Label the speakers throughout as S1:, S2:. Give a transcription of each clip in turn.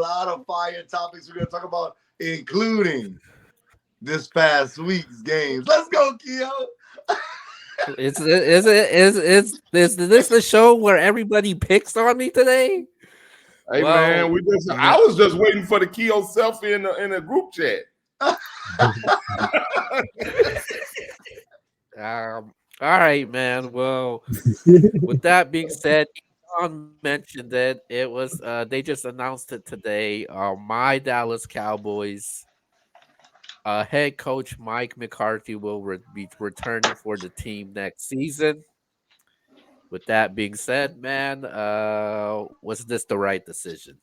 S1: lot of fire topics we're going to talk about, including this past week's games. Let's go, Keo.
S2: Is this the show where everybody picks on me today?
S3: Hey man,
S2: Well,
S3: I was just waiting for the Keo selfie in the group chat.
S2: all right, man. Well, with that being said, Elon mentioned it. It was they just announced it today. My Dallas Cowboys head coach Mike McCarthy will be returning for the team next season. With that being said, man, was this the right decision?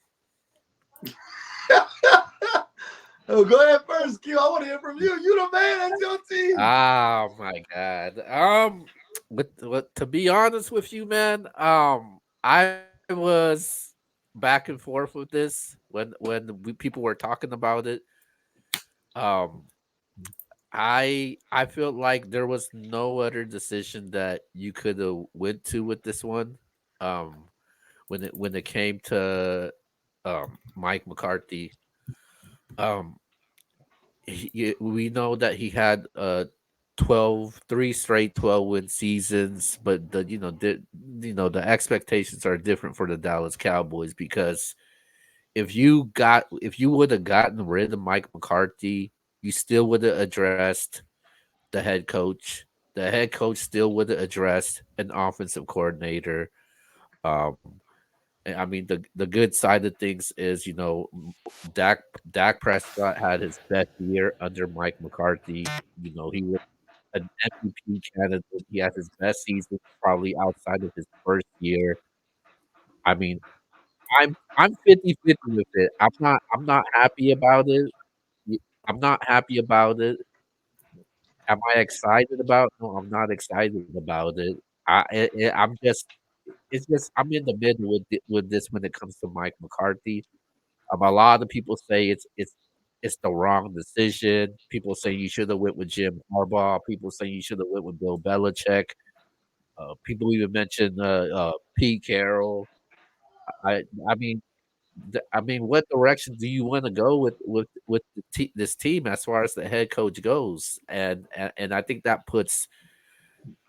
S1: Oh, go ahead first, Keo. I want to hear from you. You the man. That's your team.
S2: Oh my god. With to be honest with you, man, I was back and forth with this when people were talking about it. Um, I felt like there was no other decision that you could have went to with this one. Um, when it came to Mike McCarthy, um, we know that he had 3 straight 12-win seasons, but the expectations are different for the Dallas Cowboys because if you would have gotten rid of Mike McCarthy, you still would have addressed the head coach. The head coach still would have addressed an offensive coordinator. Um, and I mean, the good side of things is, Dak Dak Prescott had his best year under Mike McCarthy. He was an MVP candidate. He had his best season probably outside of his first year. I mean, I'm 50-50 with it. I'm not happy about it. Y- I'm not happy about it. Am I excited about? No, I'm not excited about it. I'm just it's just I'm in the middle with this when it comes to Mike McCarthy. A lot of people say it's the wrong decision. People say you should have went with Jim Harbaugh. People say you should have went with Bill Belichick. People even mention Pete Carroll. I I mean what direction do you want to go with this team as far as the head coach goes? And I think that puts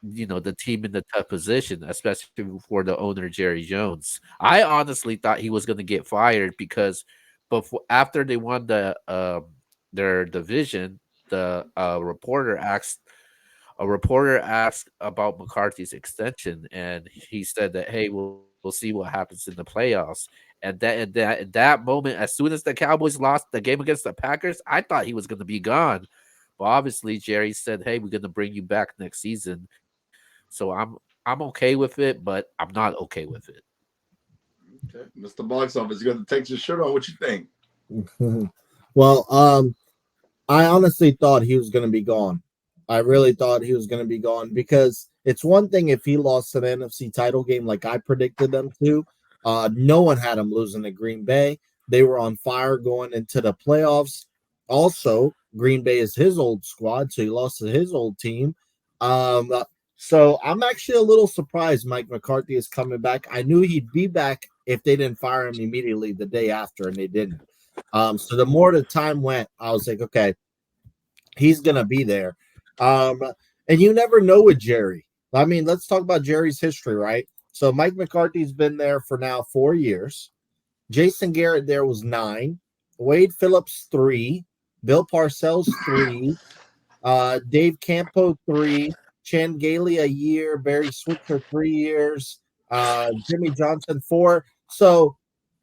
S2: the team in the tough position, especially for the owner Jerry Jones. I honestly thought he was going to get fired because after they won their division, the reporter asked about McCarthy's extension, and he said that, hey, we'll see what happens in the playoffs. And that moment, as soon as the Cowboys lost the game against the Packers, I thought he was going to be gone. But obviously, Jerry said, "Hey, we're going to bring you back next season." So I'm okay with it, but I'm not okay with it.
S1: Okay, Mr. Box Office, you got the Texas shirt on. What you think?
S4: Well, I honestly thought he was going to be gone. I really thought he was going to be gone because it's one thing if he lost an NFC title game like I predicted them to. No one had him losing to Green Bay. They were on fire going into the playoffs. Also, Green Bay is his old squad, so he lost to his old team. Um, so I'm actually a little surprised Mike McCarthy is coming back. I knew he'd be back if they didn't fire him immediately the day after, and they didn't. So the more the time went, I was like, okay, he's gonna be there. Um, and you never know with Jerry. I mean, let's talk about Jerry's history, right? So Mike McCarthy's been there for now 4 years. Jason Garrett there was 9. Wade Phillips 3. Bill Parcells 3. Dave Campo 3. Chan Gailey a year. Barry Switzer 3 years. Jimmy Johnson 4. So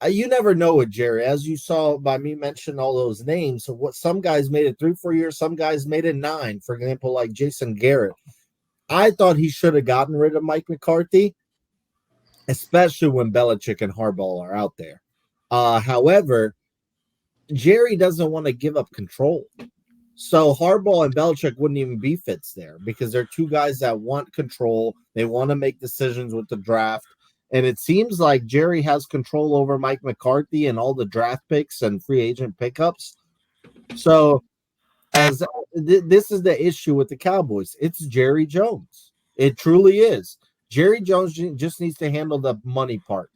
S4: you never know with Jerry, as you saw by me mentioning all those names. So what some guys made it 3-4 years, some guys made it 9. For example, like Jason Garrett. I thought he should have gotten rid of Mike McCarthy, especially when Belichick and Harbaugh are out there. However, Jerry doesn't want to give up control. So Harbaugh and Belichick wouldn't even be fits there because they're two guys that want control. They want to make decisions with the draft. And it seems like Jerry has control over Mike McCarthy and all the draft picks and free agent pickups. So as this is the issue with the Cowboys. It's Jerry Jones. It truly is. Jerry Jones just needs to handle the money part.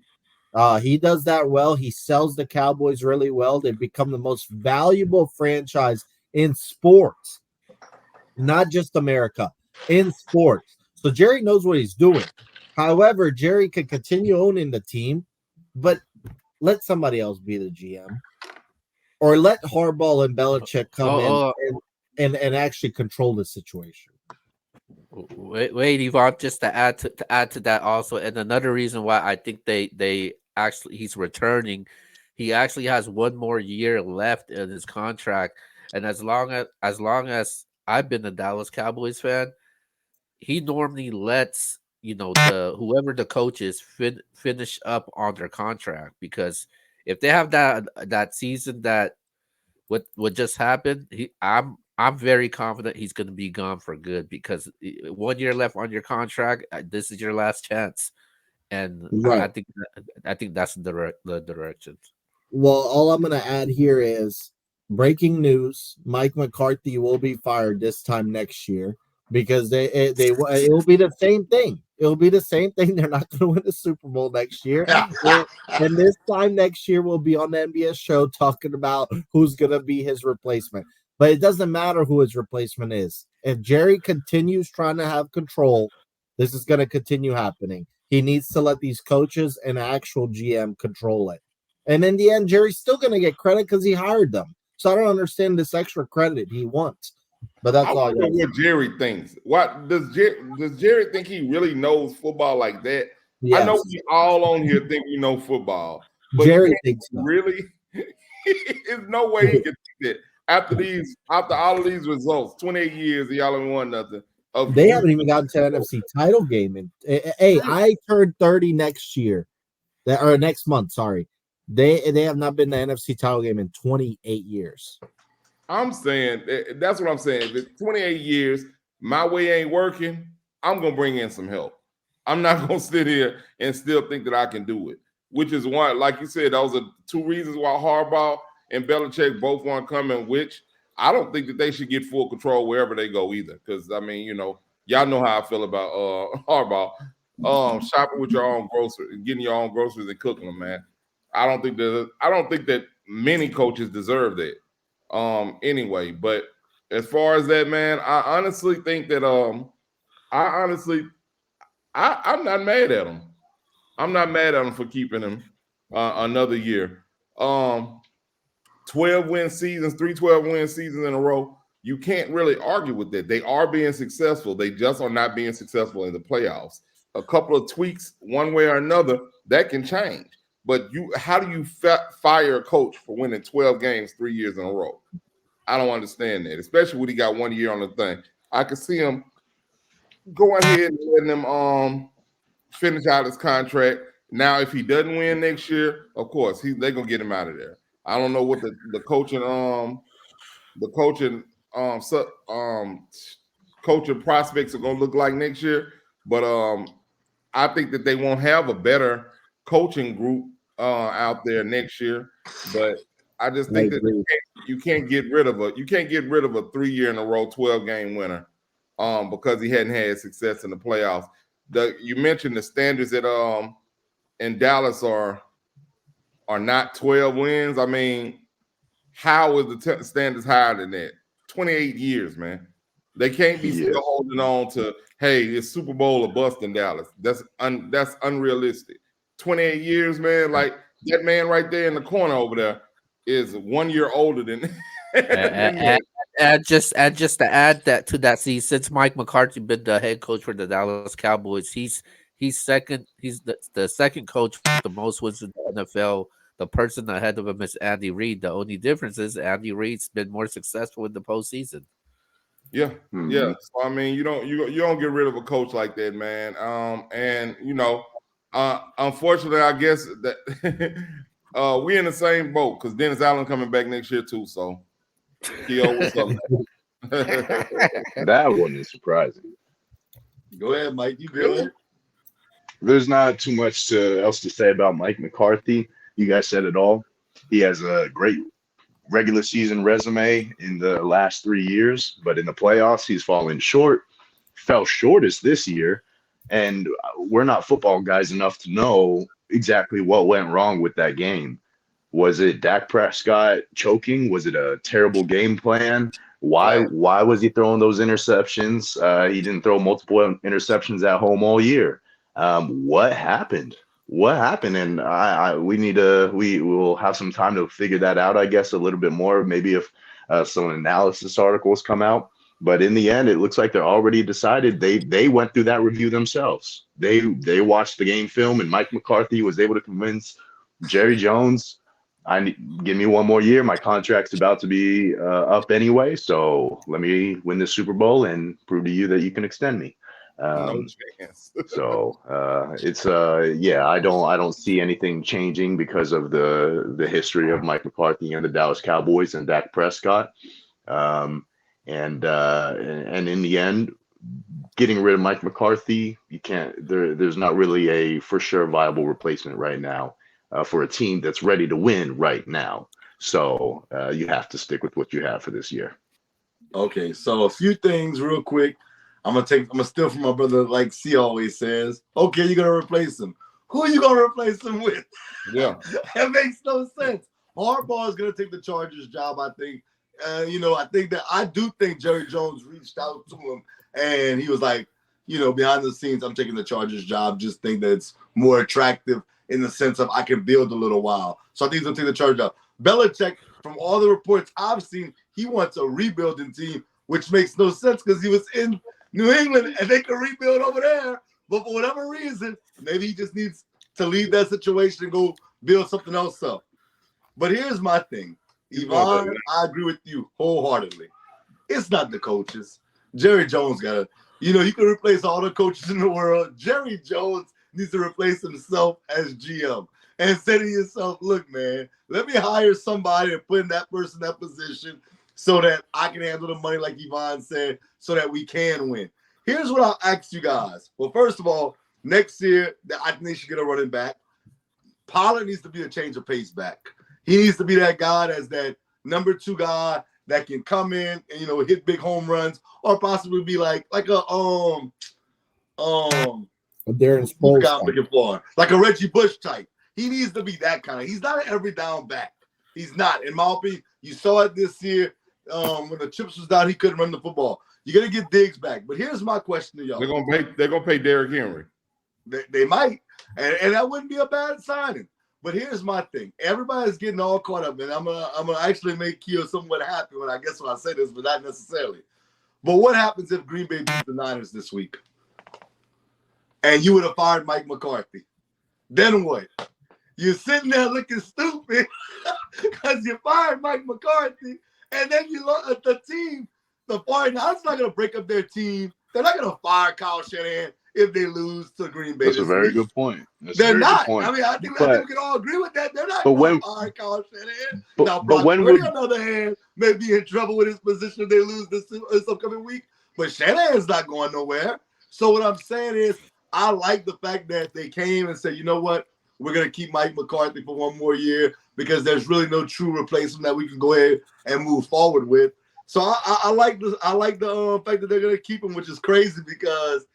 S4: He does that well. He sells the Cowboys really well. They've become the most valuable franchise in sports, not just America, in sports. So Jerry knows what he's doing. However, Jerry can continue owning the team, but let somebody else be the GM, or let Harbaugh and Belichick come in
S2: Oh,
S4: and actually control the situation.
S2: wait, Yvonne, just to add to that also, and another reason why I think they actually he's returning, he actually has one more year left in his contract, and as long as I've been a Dallas Cowboys fan, he normally lets the whoever the coach is finish up on their contract, because if they have that season that what just happened, I'm very confident he's going to be gone for good, because 1 year left on your contract. This is your last chance, and I
S4: Right.
S2: think I think that's the direction.
S4: Well, all I'm going to add here is breaking news: Mike McCarthy will be fired this time next year because it will be the same thing. It'll be the same thing. They're not going to win the Super Bowl next year, and this time next year we'll be on the NBS show talking about who's going to be his replacement. But it doesn't matter who his replacement is. If Jerry continues trying to have control, this is going to continue happening. He needs to let these coaches and actual GM control it. And in the end, Jerry's still going to get credit because he hired them. So I don't understand this extra credit he wants. But that's
S3: I
S4: all I
S3: wonder
S4: got.
S3: what Jerry thinks. What does Jerry think he really knows football like that? I
S4: Yes.
S3: know we all on here think we know football, but
S4: Jerry
S3: you
S4: thinks so.
S3: really, there's no way he can think that after all of these results, 28 years, y'all ain't won nothing.
S4: They haven't even gotten to an NFC title game. And hey, I turn 30 next year, or next month. Sorry, they have not been to the NFC title game in 28 years.
S3: I'm saying that's what I'm saying. If it's 28 years, my way ain't working, I'm gonna bring in some help. I'm not gonna sit here and still think that I can do it. Which is why, like you said, those are two reasons why Harbaugh and Belichick both want to come in. Which I don't think that they should get full control wherever they go either. Because I mean, y'all know how I feel about Harbaugh. Shopping with your own groceries, getting your own groceries and cooking them, man. I don't think that many coaches deserve that. Anyway, but as far as that, man, I honestly think that I'm not mad at him. I'm not mad at him for keeping him another year. 12 win seasons, 3 12 win seasons in a row. You can't really argue with that. They are being successful. They just are not being successful in the playoffs. A couple of tweaks, one way or another, that can change. But how do you fire a coach for winning 12 games 3 years in a row? I don't understand that, especially when he got 1 year on the thing. I could see him going ahead and letting him finish out his contract. Now, if he doesn't win next year, of course, they're gonna get him out of there. I don't know what the coaching coaching prospects are gonna look like next year, but I think that they won't have a better coaching group out there next year. But I just think that you can't get rid of a 3 year in a row 12-game winner because he hadn't had success in the playoffs. You mentioned the standards that in Dallas are not 12 wins. I mean, how is the standards higher than that? 28 years, man. They can't be still holding on to, hey, it's Super Bowl or bust in Dallas. That's unrealistic. 28 years, man. Like that man right there in the corner over there is 1 year older than.
S2: And just to add that to that, see, since Mike McCarthy been the head coach for the Dallas Cowboys, he's second. He's the second coach with the most wins in the NFL. The person ahead of him is Andy Reid. The only difference is Andy Reid's been more successful in the postseason.
S3: Yeah, yeah. So I mean, you don't get rid of a coach like that, man. And unfortunately, I guess that we in the same boat because Dennis Allen coming back next year too. So, Keo, what's up, man?
S5: That one is surprising.
S1: Go ahead, Mike. You good?
S5: There's not too much else to say about Mike McCarthy. You guys said it all. He has a great regular season resume in the last 3 years, but in the playoffs, he's fallen short. Fell shortest this year, and we're not football guys enough to know exactly what went wrong with that game. Was it Dak Prescott choking? Was it a terrible game plan? Why was he throwing those interceptions? He didn't throw multiple interceptions at home all year. What happened? What happened? And we will have some time to figure that out, I guess, a little bit more. Maybe if some analysis articles come out. But in the end, it looks like they're already decided. They went through that review themselves. They watched the game film, and Mike McCarthy was able to convince Jerry Jones, give me one more year. My contract's about to be up anyway, so let me win this Super Bowl and prove to you that you can extend me.
S3: No chance.
S5: So it's yeah, I don't see anything changing because of the history of Mike McCarthy and the Dallas Cowboys and Dak Prescott. And in the end, getting rid of Mike McCarthy, you can't. There's not really a for sure viable replacement right now for a team that's ready to win right now. So you have to stick with what you have for this year.
S1: Okay, so a few things real quick. I'm gonna steal from my brother, like C always says. Okay, you're gonna replace him. Who are you gonna replace him with?
S3: Yeah,
S1: That makes no sense. Harbaugh is gonna take the Chargers job, I think. I do think Jerry Jones reached out to him and he was like, behind the scenes, I'm taking the Chargers job. Just think that it's more attractive in the sense of I can build a little while. So I think he's gonna take the Chargers job. Belichick, from all the reports I've seen, he wants a rebuilding team, which makes no sense because he was in New England and they can rebuild over there. But for whatever reason, maybe he just needs to leave that situation and go build something else up. But here's my thing. Yvonne, I agree with you wholeheartedly. It's not the coaches. Jerry Jones you can replace all the coaches in the world. Jerry Jones needs to replace himself as GM and say to yourself, look, man, let me hire somebody and put in that person in that position so that I can handle the money, like Yvonne said, so that we can win. Here's what I'll ask you guys. Well, first of all, next year, I think they should get a running back. Pollard needs to be a change of pace back. He needs to be that guy that's that number 2 guy that can come in and hit big home runs, or possibly be like a
S4: Darren Sproles,
S1: like a Reggie Bush type. He needs to be that kind of. He's not an every down back. He's not. In my opinion, you saw it this year when the chips was down. He couldn't run the football. You're gonna get Diggs back. But here's my question to y'all.
S3: They're gonna pay Derrick Henry.
S1: They might, and that wouldn't be a bad signing. But here's my thing. Everybody's getting all caught up, and I'm gonna actually make Keo somewhat happy when I say this, but not necessarily. But what happens if Green Bay beats the Niners this week? And you would have fired Mike McCarthy. Then what? You're sitting there looking stupid because you fired Mike McCarthy, and then you look at the team. The 49ers not gonna break up their team. They're not gonna fire Kyle Shanahan if they lose to Green Bay.
S5: That's a very good point.
S1: They're not. I mean, I think we can all agree with that. They're not going to fire Kyle Shanahan. Now, Brock Purdy, on the other hand, may be in trouble with his position if they lose this upcoming week. But Shanahan's not going nowhere. So what I'm saying is, I like the fact that they came and said, you know what, we're going to keep Mike McCarthy for one more year because there's really no true replacement that we can go ahead and move forward with. So I like the fact that they're going to keep him, which is crazy because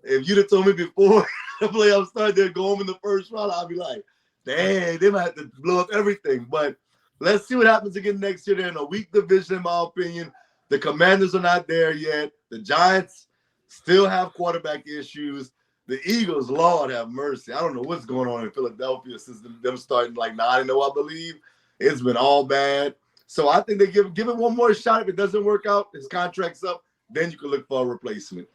S1: if you'd have told me before the playoffs started, they'd go home in the first round, I'd be like, dang, they might have to blow up everything. But let's see what happens again next year. They're in a weak division, in my opinion. The Commanders are not there yet. The Giants still have quarterback issues. The Eagles, Lord have mercy. I don't know what's going on in Philadelphia since them starting like 9-0, I believe. It's been all bad. So I think they give it one more shot. If it doesn't work out, his contract's up, then you can look for a replacement.